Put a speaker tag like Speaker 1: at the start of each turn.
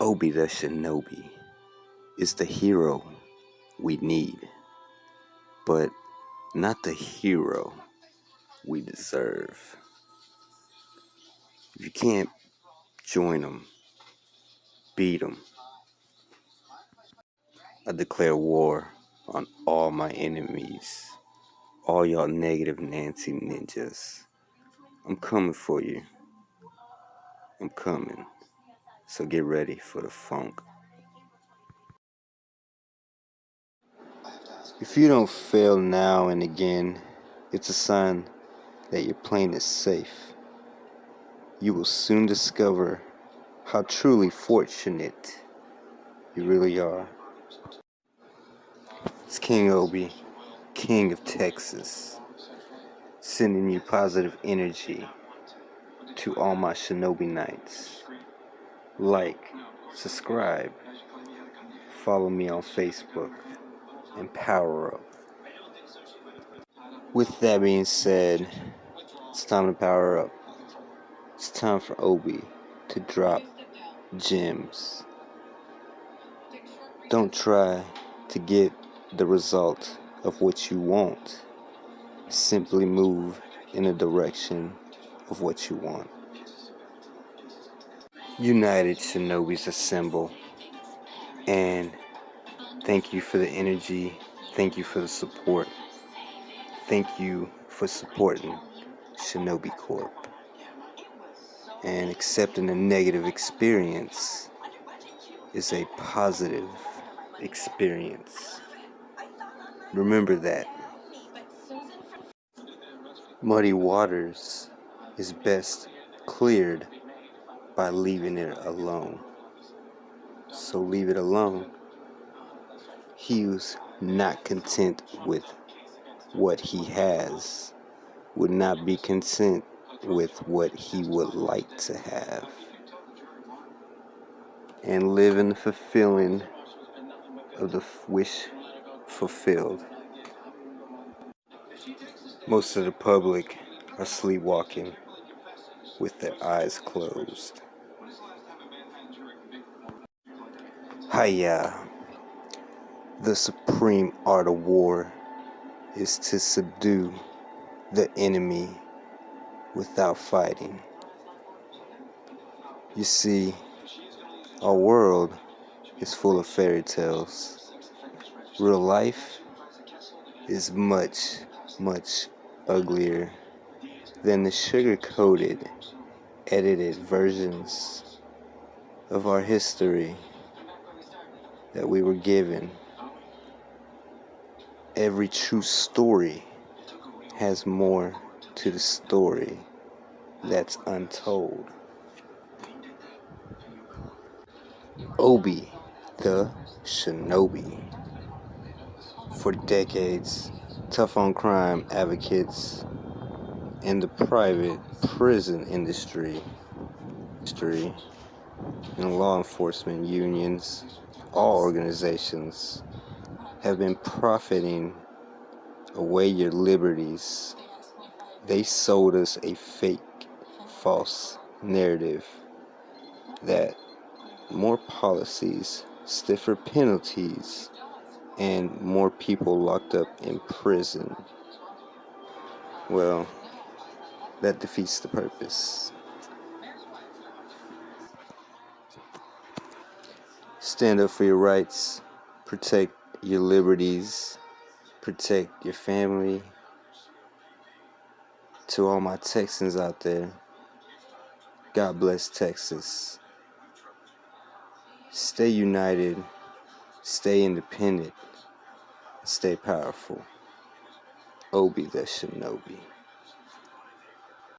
Speaker 1: Obi the Shinobi is the hero we need, but not the hero we deserve. If you can't join them, beat them. I declare war on all my enemies, all y'all negative Nancy ninjas. I'm coming for you. I'm coming. So get ready for the funk. If you don't fail now and again, it's a sign that your plane is safe. You will soon discover how truly fortunate you really are. It's King Obi, King of Texas, sending you positive energy to all my Shinobi Knights. Like, subscribe, follow me on Facebook, and power up. With that being said, it's time to power up. It's time for Obi to drop gems. Don't try to get the result of what you want. Simply move in the direction of what you want. United Shinobis assemble. And thank you for the energy. Thank you for the support. Thank you for supporting Shinobi Corp. And accepting a negative experience is a positive experience. Remember that. Muddy waters is best cleared by leaving it alone. So leave it alone. He who's not content with what he has would not be content with what he would like to have. And live in the fulfilling of the wish fulfilled. Most of the public are sleepwalking with their eyes closed. Hiya. The supreme art of war is to subdue the enemy without fighting. You see, our world is full of fairy tales. Real life is much, much uglier than the sugar-coated, edited versions of our history that we were given. Every true story has more to the story that's untold. Obi the Shinobi. For decades, tough on crime advocates in the private prison industry and law enforcement unions, all organizations have been profiting away your liberties. They sold us a fake, false narrative that more policies, stiffer penalties, and more people locked up in prison. Well, that defeats the purpose. Stand up for your rights, protect your liberties, protect your family. To all my Texans out there, God bless Texas. Stay united, stay independent, stay powerful. Obi the Shinobi.